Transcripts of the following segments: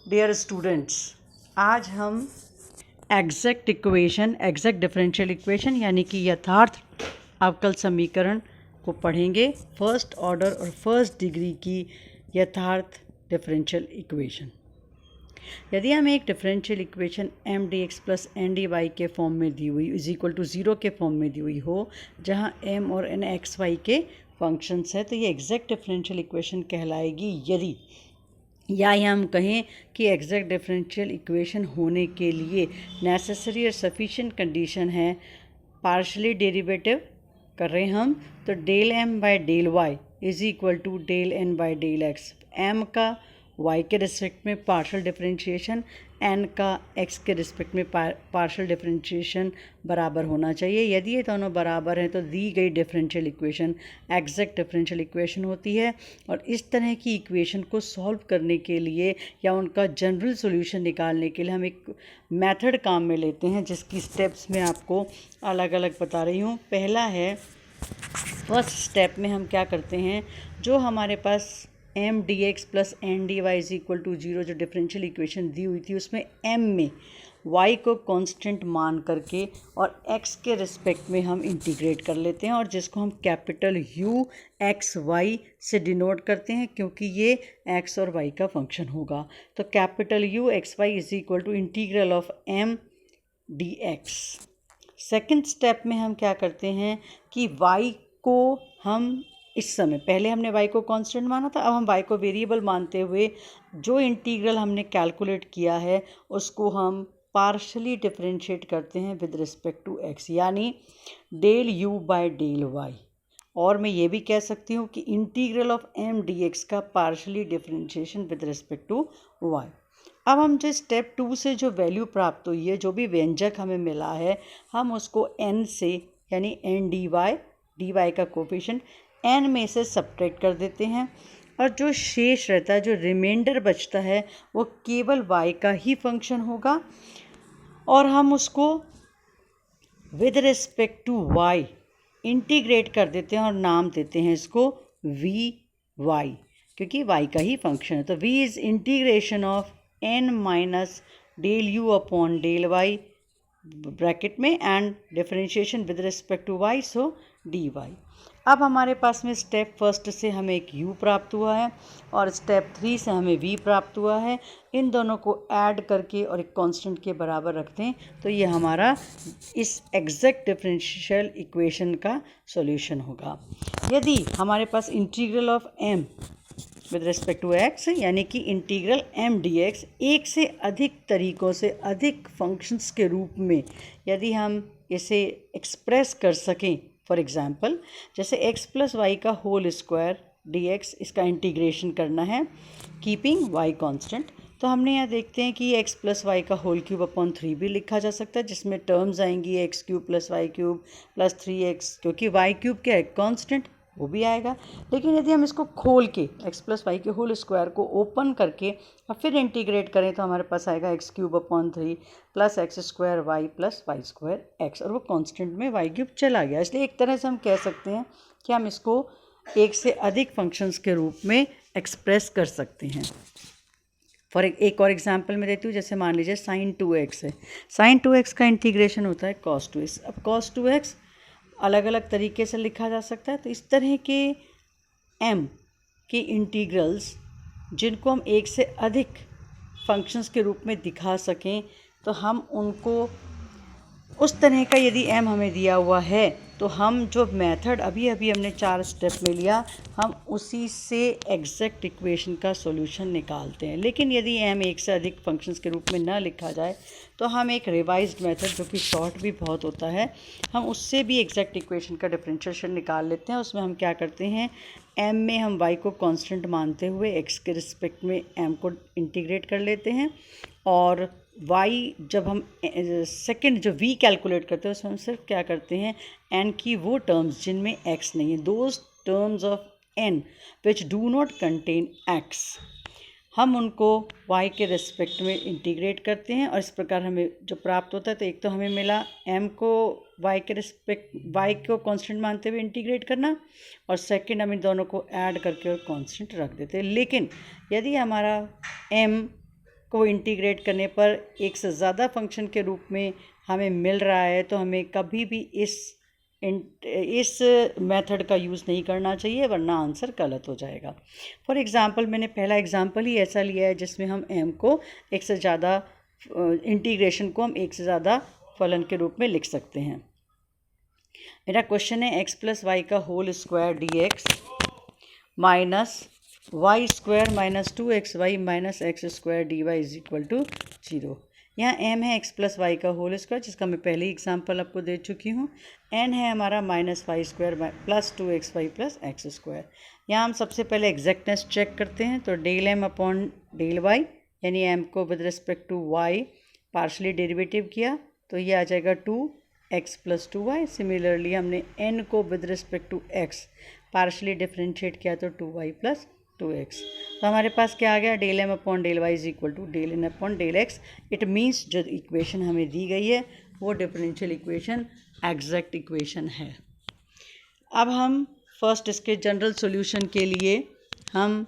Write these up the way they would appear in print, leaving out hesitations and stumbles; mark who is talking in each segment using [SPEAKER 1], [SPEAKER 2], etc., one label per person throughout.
[SPEAKER 1] Dear students, आज हम exact differential equation यानी कि यथार्थ अवकल समीकरण को पढ़ेंगे। फर्स्ट ऑर्डर और फर्स्ट डिग्री की यथार्थ डिफरेंशियल इक्वेशन। यदि हमें एक differential equation M D x plus N D Y के फॉर्म में दी हुई इज इक्वल टू 0 के फॉर्म में दी हुई हो, जहाँ एम और एन एक्स वाई के फंक्शंस है, तो ये एग्जैक्ट डिफरेंशियल इक्वेशन कहलाएगी। यदि या हम कहें कि एग्जैक्ट डिफरेंशियल इक्वेशन होने के लिए नेसेसरी और सफिशिएंट कंडीशन है पार्शली डेरिवेटिव कर रहे हैं हम, तो del M by del Y is equal to del N by del X. M का y के रिस्पेक्ट में पार्शियल डिफरेंशिएशन, n का x के रिस्पेक्ट में पार्शियल डिफरेंशिएशन बराबर होना चाहिए। यदि ये दोनों बराबर हैं तो दी गई differential equation exact differential equation होती है। और इस तरह की इक्वेशन को सॉल्व करने के लिए या उनका जनरल सॉल्यूशन निकालने के लिए हम एक मेथड काम में लेते हैं, जिसकी स्टेप्स मैं आपको अलग अलग बता रही हूँ। पहला है, फर्स्ट स्टेप में हम क्या करते हैं, जो हमारे पास M D x plus N D Y is equal to 0 जो डिफरेंशियल इक्वेशन दी हुई थी, उसमें एम में y को कांस्टेंट मान करके और x के रिस्पेक्ट में हम इंटीग्रेट कर लेते हैं, और जिसको हम कैपिटल U एक्स वाई से डिनोट करते हैं, क्योंकि ये x और y का फंक्शन होगा। तो capital U X Y is equal to integral of m D X. Second step में हम क्या करते हैं कि y को हम इस समय, पहले हमने y को कांस्टेंट माना था, अब हम y को वेरिएबल मानते हुए जो इंटीग्रल हमने कैलकुलेट किया है उसको हम पार्शली डिफरेंशिएट करते हैं विद रिस्पेक्ट टू x, यानी del u by del y। और मैं ये भी कह सकती हूँ कि इंटीग्रल ऑफ m dx का partially differentiation with respect to y। अब हम जो स्टेप 2 से जो वैल्यू प्राप्त हुई है, जो भी व्यंजक हमें मिला है, हम उसको n से यानी n dy का कोफिशिएंट n में से सब्ट्रैक्ट कर देते हैं, और जो शेष रहता है, जो रिमाइंडर बचता है, वो केवल y का ही फंक्शन होगा। और हम उसको with respect to y integrate कर देते हैं और नाम देते हैं इसको वी वाई, क्योंकि y का ही फंक्शन है। तो v is integration of n minus del u upon del y bracket में and differentiation with respect to y, so d y. अब हमारे पास में स्टेप फर्स्ट से हमें एक u प्राप्त हुआ है और स्टेप 3 से हमें v प्राप्त हुआ है। इन दोनों को ऐड करके और एक कांस्टेंट के बराबर रखते हैं, तो ये हमारा इस एग्जैक्ट डिफरेंशियल इक्वेशन का सॉल्यूशन होगा। यदि हमारे पास integral of m with respect to x यानी कि इंटीग्रल m dx एक से अधिक तरीक़ों से अधिक फंक्शंस के रूप में यदि हम इसे एक्सप्रेस कर सकें, फॉर एग्ज़ाम्पल जैसे x प्लस वाई का होल स्क्वायर dx, इसका इंटीग्रेशन करना है कीपिंग y कांस्टेंट, तो हमने यहाँ देखते हैं कि x प्लस वाई का होल क्यूब अपॉन 3 भी लिखा जा सकता है, जिसमें टर्म्स आएंगी x cube plus Y cube plus 3x, क्योंकि y क्यूब क्या है कांस्टेंट, वो भी आएगा। लेकिन यदि हम इसको खोल के x प्लस वाई के होल स्क्वायर को ओपन करके और फिर इंटीग्रेट करें, तो हमारे पास आएगा x cube upon 3 plus x square Y plus Y square X, और वो कांस्टेंट में y क्यूब चला गया। इसलिए एक तरह से हम कह सकते हैं कि हम इसको एक से अधिक फंक्शंस के रूप में एक्सप्रेस कर सकते हैं। फॉर एक और एग्जांपल मैं देती हूँ, जैसे मान लीजिए sin 2x है। sin 2x का इंटीग्रेशन होता है cos 2x। अब cos 2x अलग अलग तरीके से लिखा जा सकता है। तो इस तरह के m के इंटीग्रल्स जिनको हम एक से अधिक फंक्शंस के रूप में दिखा सकें, तो हम उनको उस तरह का, यदि m हमें दिया हुआ है, तो हम जो मेथड अभी हमने 4 स्टेप में लिया, हम उसी से एग्जैक्ट इक्वेशन का सॉल्यूशन निकालते हैं। लेकिन यदि m एक से अधिक फंक्शंस के रूप में ना लिखा जाए, तो हम एक रिवाइज्ड मेथड, जो कि शॉर्ट भी बहुत होता है, हम उससे भी एग्जैक्ट इक्वेशन का डिफरेंशिएशन निकाल लेते हैं। उसमें हम क्या करते हैं, m में हम y को कांस्टेंट मानते हुए x के रिस्पेक्ट में m को इंटीग्रेट कर लेते हैं, और y जब हम सेकंड जो v कैलकुलेट करते हैं, उसमें हम सिर्फ क्या करते हैं, n की वो टर्म्स जिनमें x नहीं है, those terms of n which do not contain x, हम उनको y के रिस्पेक्ट में इंटीग्रेट करते हैं, और इस प्रकार हमें जो प्राप्त होता है, तो एक तो हमें मिला m को y के रिस्पेक्ट, y को कांस्टेंट मानते हुए इंटीग्रेट करना, और सेकंड हम इन दोनों को ऐड करके और कांस्टेंट रख देते हैं। लेकिन यदि हमारा m को इंटीग्रेट करने पर एक से ज़्यादा फंक्शन के रूप में हमें मिल रहा है, तो हमें कभी भी इस मेथड का यूज़ नहीं करना चाहिए, वरना आंसर गलत हो जाएगा। फॉर एग्ज़ाम्पल, मैंने पहला एग्ज़ाम्पल ही ऐसा लिया है जिसमें हम m को एक से ज़्यादा इंटीग्रेशन को हम एक से ज़्यादा फलन के रूप में लिख सकते हैं। मेरा क्वेश्चन है x प्लस वाई का whole square D X minus Y square minus 2xy minus X square D Y is equal to 0। यहाँ m है x प्लस वाई का होल स्क्वायर, जिसका मैं पहले ही एग्जाम्पल आपको दे चुकी हूँ। n है हमारा minus Y square plus 2xy plus x square. यहाँ हम सबसे पहले एग्जैक्टनेस चेक करते हैं, तो del m upon del y, यानी m को with respect to y partially derivative किया तो ये आ जाएगा 2x प्लस 2y। सिमिलरली हमने n को with respect to x partially differentiate किया तो 2y प्लस 2x। तो हमारे पास क्या आ गया, del m upon del Y is equal to del n upon del x। It means जो इक्वेशन हमें दी गई है वो डिफरेंशियल इक्वेशन एग्जैक्ट इक्वेशन है। अब हम फर्स्ट इसके जनरल सॉल्यूशन के लिए हम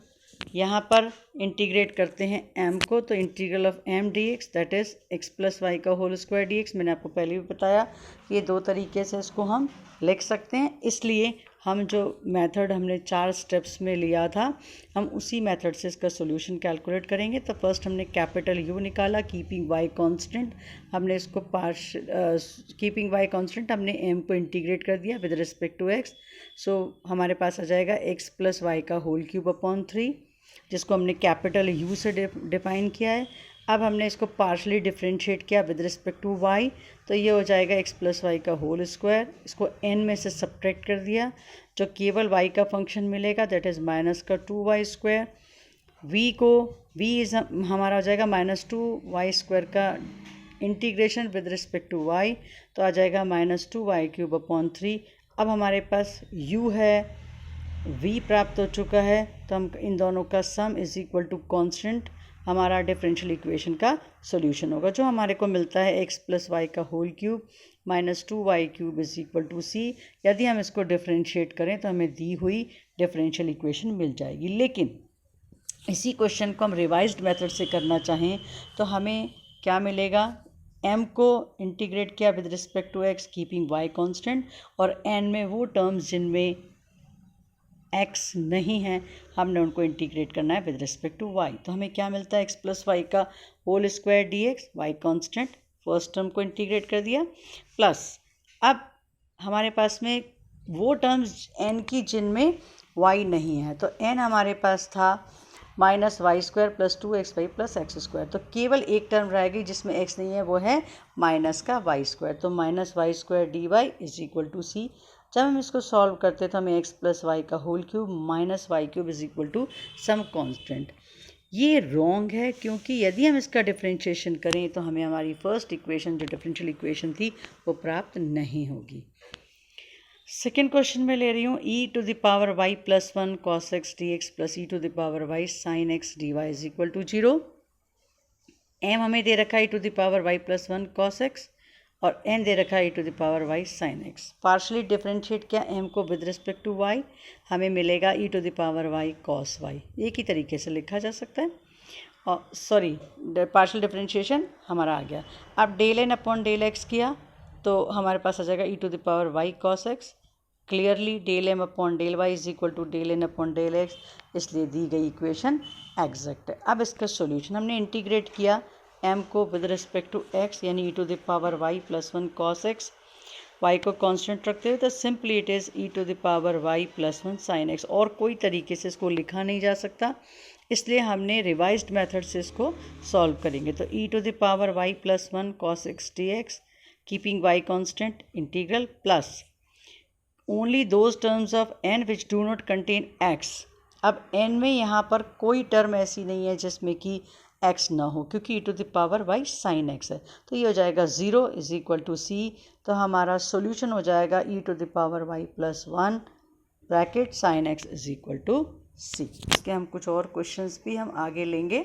[SPEAKER 1] यहाँ पर इंटीग्रेट करते हैं m को, तो integral of m dx that is x plus Y का होल स्क्वायर dx। मैंने आपको पहले भी बताया कि ये दो तरीके से इसको हम लिख सकते हैं, इसलिए हम जो मेथड हमने 4 स्टेप्स में लिया था हम उसी मेथड से इसका सॉल्यूशन कैलकुलेट करेंगे। तो फर्स्ट हमने कैपिटल U निकाला, कीपिंग y कांस्टेंट। हमने इसको कीपिंग y कांस्टेंट हमने m को इंटीग्रेट कर दिया विद रिस्पेक्ट टू x। सो हमारे पास आ जाएगा x प्लस वाई का होल क्यूब अपॉन 3, जिसको हमने कैपिटल U से डिफाइन किया है। अब हमने इसको पार्शली डिफरेंशिएट किया विद रिस्पेक्ट टू y, तो ये हो जाएगा x प्लस वाई का होल स्क्वायर। इसको n में से सब्ट्रैक्ट कर दिया, जो केवल y का फंक्शन मिलेगा दैट इज़ माइनस का 2y स्क्वायर। v इज़ हमारा हो जाएगा माइनस 2y स्क्वायर का integration with respect to y, तो आ जाएगा माइनस 2y क्यूब अपॉन 3। अब हमारे पास u है, v प्राप्त हो चुका है, तो हम इन दोनों का sum is equal to constant हमारा डिफरेंशियल इक्वेशन का सॉल्यूशन होगा, जो हमारे को मिलता है x प्लस वाई का whole cube minus 2y cube is equal to c। यदि हम इसको डिफरेंशिएट करें तो हमें दी हुई डिफरेंशियल इक्वेशन मिल जाएगी। लेकिन इसी क्वेश्चन को हम रिवाइज्ड मेथड से करना चाहें तो हमें क्या मिलेगा, m को इंटीग्रेट किया with respect to x keeping y constant, और n में वो टर्म्स जिनमें x नहीं है हमने उनको इंटीग्रेट करना है विद रिस्पेक्ट टू y। तो हमें क्या मिलता है, x प्लस वाई का whole square D x, y constant first term को इंटीग्रेट कर दिया, प्लस अब हमारे पास में वो टर्म्स n की जिनमें y नहीं है, तो n हमारे पास था minus Y square plus 2xy plus x square. तो केवल एक टर्म रहेगी जिसमें x नहीं है, वो है माइनस का वाई स्क्वायर। तो minus Y square D Y is equal to c. जब हम इसको सॉल्व करते तो हमें x प्लस वाई का whole cube minus y cube is equal to some constant. ये रॉन्ग है, क्योंकि यदि हम इसका डिफरेंशिएशन करें तो हमें हमारी फर्स्ट इक्वेशन जो डिफरेंशियल इक्वेशन थी वो प्राप्त नहीं होगी। सेकेंड क्वेश्चन में ले रही हूँ e to the power y plus 1 cos x dx plus e to the power y sin x dy is equal to 0। m हमें दे रखा है e to the power y plus 1 cos x और n दे रखा है e to the power y sin x। Partially differentiate किया m को विद रिस्पेक्ट टू y, हमें मिलेगा e to the power y cos y। एक ही तरीके से लिखा जा सकता है, और सॉरी पार्शल डिफरेंशिएशन हमारा आ गया। अब del n upon del x किया तो हमारे पास आ जाएगा e to the power y cos x। Clearly del m upon del Y is equal to del n upon del x, इसलिए दी गई इक्वेशन एग्जैक्ट है। अब इसका सॉल्यूशन हमने इंटीग्रेट किया m को विद रिस्पेक्ट टू x, यानी e to the power y plus 1 cos x, y को कांस्टेंट रखते हुए, तो simply it is e to the power y plus 1 sin x। और कोई तरीके से इसको लिखा नहीं जा सकता, इसलिए हमने रिवाइज्ड मेथड से इसको सॉल्व करेंगे। तो e to the power y plus 1 cos x dx keeping y constant integral plus only those terms of n which do not contain x। अब n में यहाँ पर कोई टर्म ऐसी नहीं है जिसमें कि x ना हो, क्योंकि e to the power y sin x है, तो ये हो जाएगा 0 इज इक्वल टू c। तो हमारा सॉल्यूशन हो जाएगा e to the power y plus 1 bracket sin x is equal to c। इसके हम कुछ और क्वेश्चंस भी हम आगे लेंगे।